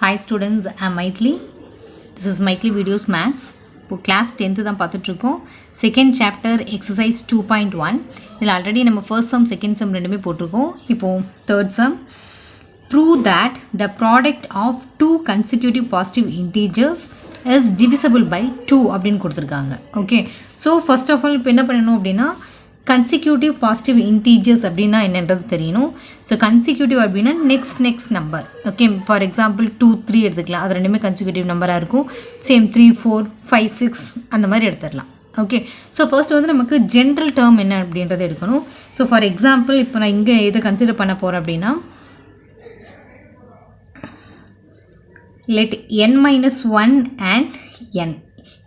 Hi students, I am Maithili. This is Maithili Videos Maths. இப்போ class 10th தான் பார்த்துட்ருக்கோம். Second chapter exercise 2.1. இதில் already நம்ம first sum, second sum ரெண்டுமே போட்டிருக்கோம். இப்போ third sum. Prove that the product of two consecutive positive integers is divisible by 2 அப்படின்னு கொடுத்துருக்காங்க. Okay, so first of all இப்போ என்ன பண்ணணும் அப்படின்னா consecutive positive integers அப்படின்னா என்னன்றது தெரியணும். ஸோ consecutive அப்படின்னா next number. Okay, for example 2, 3 எடுத்துக்கலாம். அது ரெண்டுமே consecutive நம்பராக இருக்கும். சேம் 3, 4, 5, 6 அந்த மாதிரி எடுத்துடலாம். ஓகே, ஸோ ஃபர்ஸ்ட் வந்து நமக்கு ஜென்ரல் டேர்ம் என்ன அப்படின்றத எடுக்கணும். ஸோ ஃபார் எக்ஸாம்பிள் இப்போ நான் இங்கே எதை கன்சிடர் பண்ண போகிறேன் அப்படின்னா let n minus 1 and n.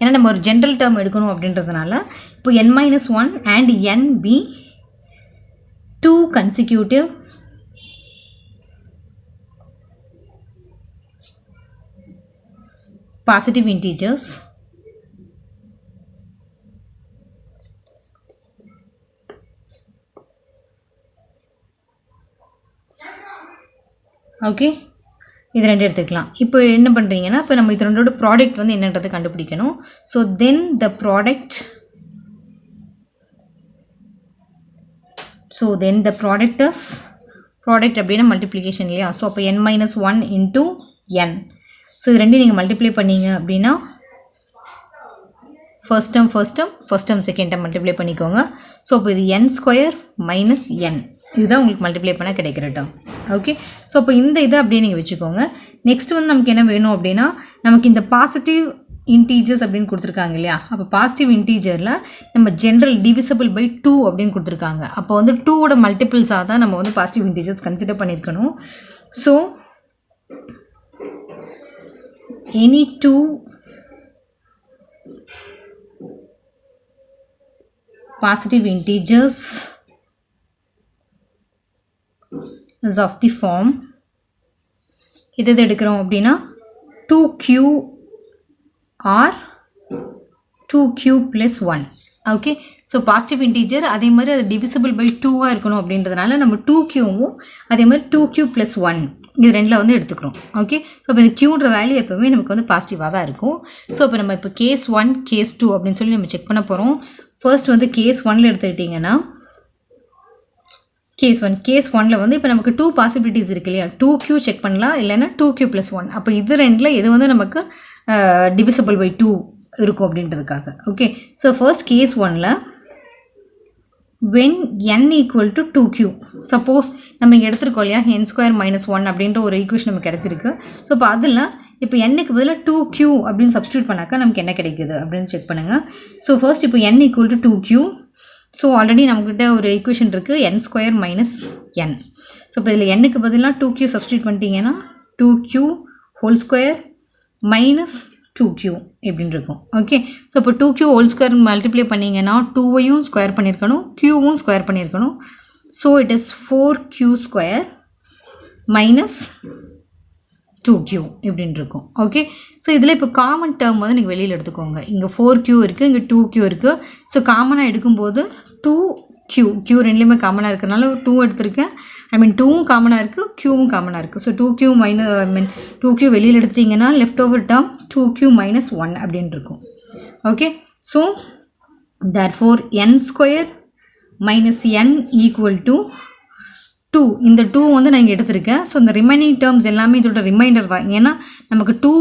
ஏன்னா நம்ம ஒரு ஜென்ரல் டேர்ம் எடுக்கணும் அப்படின்றதுனால இப்போ n minus 1 and n be two consecutive positive integers okay, இது ரெண்டு எடுத்துக்கலாம். இப்போ என்ன பண்ணுறீங்கன்னா இப்போ நம்ம இது ரெண்டோட ப்ராடக்ட் வந்து என்னன்றதை கண்டுபிடிக்கணும். So then the product is product அப்படின்னா மல்டிப்ளிகேஷன் இல்லையா? ஸோ அப்போ n minus 1 into n. So இது ரெண்டையும் நீங்கள் மல்டிப்ளை பண்ணீங்க அப்படின்னா first term second term multiply பண்ணிக்கோங்க. ஸோ இப்போ இது n ஸ்கொயர் மைனஸ் n, இதுதான் உங்களுக்கு மல்டிப்ளை பண்ண கிடைக்கிற டேர்ம். ஓகே, ஸோ இப்போ இந்த இதை அப்படியே நீங்கள் வச்சுக்கோங்க. நெக்ஸ்ட் வந்து நமக்கு என்ன வேணும் அப்படின்னா நமக்கு இந்த பாசிட்டிவ் இன்டீஜர்ஸ் அப்படின்னு கொடுத்துருக்காங்க இல்லையா? அப்போ பாசிட்டிவ் இன்டீஜரில் நம்ம ஜென்ரல் டிவிசபிள் பை 2 அப்படின்னு கொடுத்துருக்காங்க. அப்போ வந்து 2ஓட மல்டிபிள்ஸாக தான் நம்ம வந்து பாசிட்டிவ் இன்டீஜர்ஸ் கன்சிடர் பண்ணியிருக்கணும். So any 2 positive integers is of the form இது எடுக்கிறோம் அப்படின்னா 2q or 2q plus 1. Okay, so positive integer அதே மாதிரி அது டிவிசிபிள் பை 2ஆக இருக்கணும் அப்படின்றதுனால நம்ம 2qவும் அதே மாதிரி 2q plus 1 இது ரெண்டில் வந்து எடுத்துக்கிறோம். ஓகே, ஸோ இப்போ இந்த க்யூன்ற வேல்யூ எப்போவுமே நமக்கு வந்து பாசிட்டிவாக தான் இருக்கும். ஸோ இப்போ நம்ம இப்போ கேஸ் 1 கேஸ் 2 அப்படின்னு சொல்லி நம்ம செக் பண்ண போகிறோம். ஃபர்ஸ்ட் வந்து கேஸ் 1ல் எடுத்துக்கிட்டிங்கன்னா கேஸ் 1ல் வந்து இப்போ நமக்கு 2 பாசிபிலிட்டிஸ் இருக்கு இல்லையா? 2q செக் பண்ணலாம், இல்லைன்னா 2q plus 1. அப்போ இது ரெண்டில் எது வந்து நமக்கு டிவிசிபிள் பை 2 இருக்கும் அப்படின்றதுக்காக. ஓகே, ஸோ ஃபர்ஸ்ட் கேஸ் 1ல் when n equal to 2q, suppose நம்ம இங்கே எடுத்துருக்கோம் இல்லையா n ஸ்கொயர் மைனஸ் 1 அப்படின்ற ஒரு ஈக்குவேஷன் நமக்கு கிடச்சிருக்கு. ஸோ இப்போ அதில் இப்போ n-க்கு பதிலாக 2q அப்படின்னு சப்ஸ்டியூட் பண்ணாக்கா நமக்கு என்ன கிடைக்குது அப்படின்னு செக் பண்ணுங்கள். ஸோ ஃபர்ஸ்ட் இப்போ n equal to 2q. So already நம்மக்கிட்ட ஒரு ஈக்குவேஷன் இருக்குது n square minus n. So இப்போ இதில் n-க்கு பதிலாக 2q சப்ஸ்டியூட் பண்ணிட்டீங்கன்னா 2q whole square minus 2q எப்படின்னு இருக்கும். ஓகே, ஸோ இப்போ 2q ஹோல் ஸ்கொயர் மல்டிப்ளை பண்ணிங்கன்னா 2வையும் ஸ்கொயர் பண்ணியிருக்கணும், q-வும் ஸ்கொயர் பண்ணியிருக்கணும். So it is 4q square minus 2q இப்படின்னு இருக்கும். ஓகே, ஸோ இதில் இப்போ காமன் டேர்ம் வந்து நீங்கள் வெளியில் எடுத்துக்கோங்க. இங்கே 4q இருக்குது, இங்கே 2q இருக்குது. ஸோ காமனாக எடுக்கும்போது 2q ரெண்டுலேயுமே காமனாக இருக்கிறதுனால 2 எடுத்திருக்கேன். ஐ மீன் 2வும் காமனாக இருக்குது, q-வும் காமனாக இருக்குது. ஸோ 2q மைனஸ் 2q வெளியில் எடுத்துட்டிங்கன்னா left over term 2q minus 1 அப்படின்னு இருக்கும். Okay, so therefore n square minus n equal to 2. இந்த 2 வந்து நான் இங்கே எடுத்திருக்கேன். ஸோ இந்த ரிமைனிங் டேர்ம்ஸ் எல்லாமே இதோட ரிமைண்டர் தான். ஏன்னா நமக்கு 2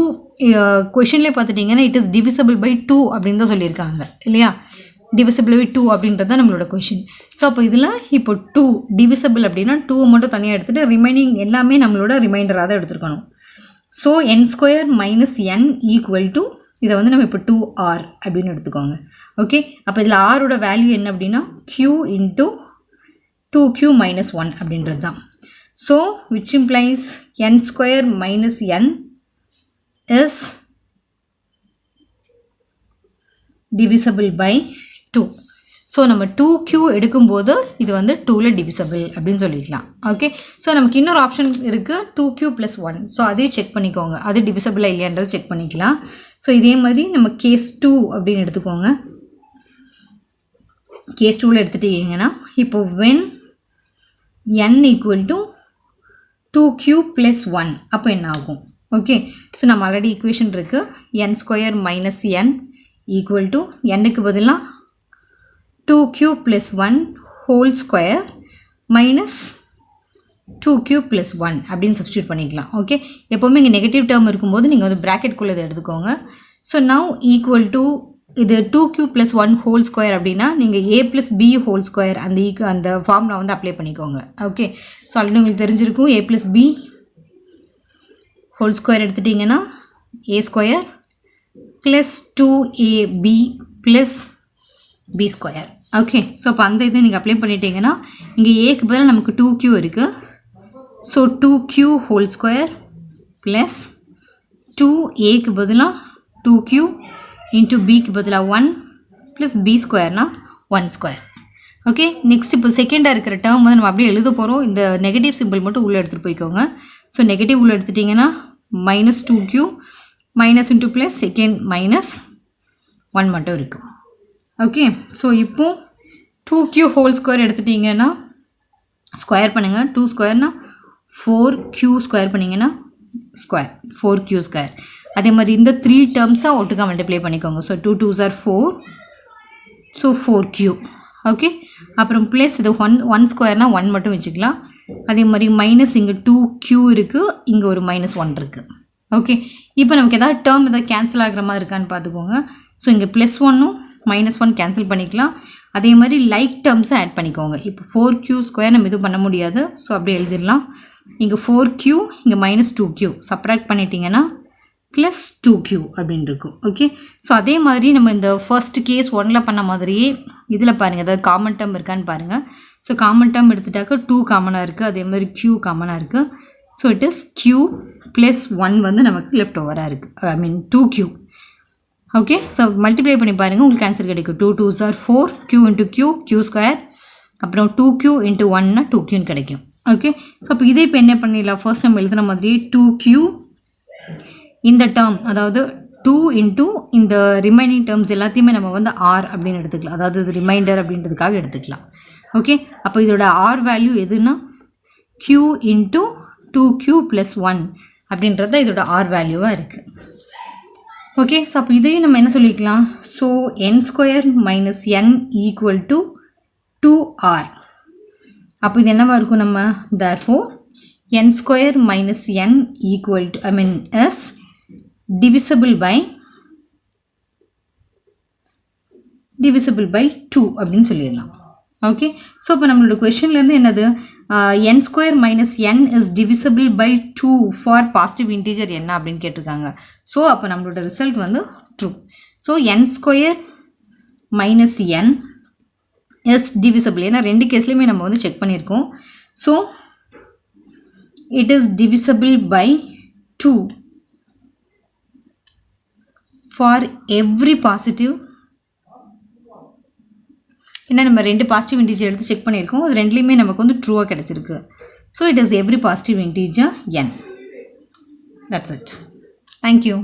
கொஷின்லேயே பார்த்துட்டிங்கன்னா இட் இஸ் டிவிசிபிள் பை 2 அப்படின்னு தான் சொல்லியிருக்காங்க இல்லையா? டிவிசிபிள் பை 2 அப்படின்றது தான் நம்மளோட கொஷின். ஸோ அப்போ இதில் இப்போ 2 டிவிசிபிள் அப்படின்னா 2 மட்டும் தனியாக எடுத்துகிட்டு ரிமைனிங் எல்லாமே நம்மளோட ரிமைண்டராக தான் எடுத்துருக்கணும். So n square minus n equal to இதை வந்து நம்ம இப்போ 2r அப்படின்னு எடுத்துக்கோங்க. ஓகே, அப்போ இதில் ஆரோட வேல்யூ என்ன அப்படின்னா q இன்ட்டு 2q minus 1 அப்படின்றது தான். So which implies n square minus n is divisible by 2. So நம்ம 2q எடுக்கும்போது இது வந்து 2ல் டிவிசபிள் அப்படின்னு சொல்லிக்கலாம். ஓகே, ஸோ நமக்கு இன்னொரு ஆப்ஷன் இருக்குது 2q plus 1. ஸோ அதையும் செக் பண்ணிக்கோங்க, அது டிவிசபிளாக இல்லையான்றது செக் பண்ணிக்கலாம். ஸோ இதே மாதிரி நம்ம கேஸ் 2 அப்படின்னு எடுத்துக்கோங்க. கேஸ் 2ல் எடுத்துட்டிங்கன்னா இப்போ when n equal to 2q plus 1 அப்போ என்ன ஆகும்? ஓகே ஸோ நம்ம ஆல்ரெடி ஈக்குவேஷன் இருக்குது n square minus n equal to என்னுக்கு பதிலாக 2q + 1 whole square minus 2q + 1 அப்படின்னு சப்ஸ்டியூட் பண்ணிக்கலாம். ஓகே எப்போவுமே இங்கே நெகட்டிவ் டேர்ம் இருக்கும்போது நீங்கள் வந்து ப்ராக்கெட்குள்ளே இதை எடுத்துக்கோங்க. ஸோ நவ் ஈக்குவல் டு இது 2q + 1 ஹோல் ஸ்கொயர் அப்படின்னா நீங்கள் a + b ஹோல் ஸ்கொயர் அந்த ஃபார்முலா வந்து அப்ளை பண்ணிக்கோங்க. ஓகே ஸோ ஆல்ரெடி உங்களுக்கு தெரிஞ்சிருக்கும் a + b ஹோல் ஸ்கொயர் எடுத்துட்டிங்கன்னா a square plus 2ab plus b square. Okay so அப்போ அந்த இதை நீங்கள் அப்ளை பண்ணிட்டீங்கன்னா இங்கே ஏக்கு பதிலாக நமக்கு 2q இருக்குது. So 2q whole square plus 2aக்கு பதிலாக 2q இன்ட்டு பிக்கு பதிலாக 1 ப்ளஸ் b ஸ்கொயர்னால் 1 ஸ்கொயர். ஓகே நெக்ஸ்ட் இப்போ செகண்டாக இருக்கிற டேர்ம் வந்து நம்ம அப்படியே எழுத போகிறோம். இந்த நெகட்டிவ் சிம்பிள் மட்டும் உள்ளே எடுத்துகிட்டு போய்க்கோங்க. ஸோ நெகட்டிவ் உள்ளே எடுத்துட்டிங்கன்னா minus 2q minus into plus second minus 1 மட்டும் இருக்குது. ஓகே ஸோ இப்போ 2q ஹோல் ஸ்கொயர் எடுத்துட்டிங்கன்னா ஸ்கொயர் பண்ணுங்கள். 2 ஸ்கொயர்னால் 4q ஸ்கொயர் பண்ணிங்கன்னா ஸ்கொயர் 4q ஸ்கொயர். அதே மாதிரி இந்த 3 டேர்ம்ஸாக ஒட்டுக்கா மல்டிப்ளை பண்ணிக்கோங்க. So 2 2s are 4 so 4q. Okay அப்புறம் ப்ளஸ் இது 1 ஸ்கொயர்னால் 1 மட்டும் வச்சுக்கலாம். அதே மாதிரி மைனஸ் இங்கே 2q இருக்குது, இங்கே ஒரு -1 இருக்குது. ஓகே இப்போ நமக்கு எதாவது டேர்ம் எதாவது கேன்சல் ஆகிற மாதிரி இருக்கான்னு பார்த்துக்கோங்க. ஸோ இங்கே +1ம் -1 கேன்சல் பண்ணிக்கலாம். அதே மாதிரி லைக் டேர்ம்ஸை ஆட் பண்ணிக்கோங்க. இப்போ 4q ஸ்கொயர் நம்ம இது பண்ண முடியாது. ஸோ அப்படியே எழுதிடலாம். இங்கே 4q இங்கே -2q சப்ராக்ட் பண்ணிட்டீங்கன்னா ப்ளஸ் 2q அப்படின்னு இருக்கும். ஓகே ஸோ அதே மாதிரி நம்ம இந்த ஃபர்ஸ்ட் கேஸ் 1ல் பண்ண மாதிரியே இதில் பாருங்கள் அதாவது காமன் டேர்ம் இருக்கான்னு பாருங்கள். ஸோ காமன் டேர்ம் எடுத்துட்டாக்க 2 காமனாக இருக்குது, அதே மாதிரி q காமனாக இருக்குது. ஸோ இட் இஸ் q + 1 வந்து நமக்கு லெஃப்ட் ஓவராக இருக்குது, ஐ மீன் 2q. ஓகே ஸோ மல்டிப்ளை பண்ணி பாருங்கள் உங்களுக்கு ஆன்சர் கிடைக்கும். 2 2s are 4 q into q square அப்புறம் 2q இன்ட்டு 1னா 2qன்னு கிடைக்கும். ஓகே ஸோ அப்போ இதே இப்போ என்ன பண்ணிடலாம், ஃபர்ஸ்ட் நம்ம எழுதுன மாதிரி 2q இந்த டேர்ம் அதாவது 2 இன்ட்டு இந்த ரிமைனிங் டேர்ம்ஸ் எல்லாத்தையுமே நம்ம வந்து r அப்படின்னு எடுத்துக்கலாம், அதாவது இது ரிமைண்டர் அப்படின்றதுக்காக எடுத்துக்கலாம். ஓகே அப்போ இதோட r வேல்யூ எதுனா q இன்ட்டு 2q + 1 அப்படின்றது இதோட r வேல்யூவாக இருக்குது. ஓகே ஸோ அப்போ இதையும் நம்ம என்ன சொல்லிக்கலாம், so n square minus n equal to 2r. அப்போ இது என்னவாக இருக்கும், நம்ம therefore n square minus n equal to is divisible by 2 அப்படின்னு சொல்லிடலாம். ஓகே ஸோ இப்போ நம்மளோட கொஷின்லேருந்து என்னது, n square minus n is divisible by 2 for positive integer என்ன அப்படின்னு கேட்டிருக்காங்க. ஸோ அப்போ நம்மளோட ரிசல்ட் வந்து true. So n square minus n is divisible, ஏன்னா ரெண்டு கேஸ்லையுமே நம்ம வந்து செக் பண்ணியிருக்கோம். So it is divisible by 2 for every positive. ஏன்னா நம்ம ரெண்டு பாசிட்டிவ் இன்டீஜர் எடுத்து செக் பண்ணியிருக்கோம், அது ரெண்டுலேயுமே நமக்கு வந்து ட்ரூவாக கிடச்சிருக்கு. So it is every positive integer n. That's it. Thank you.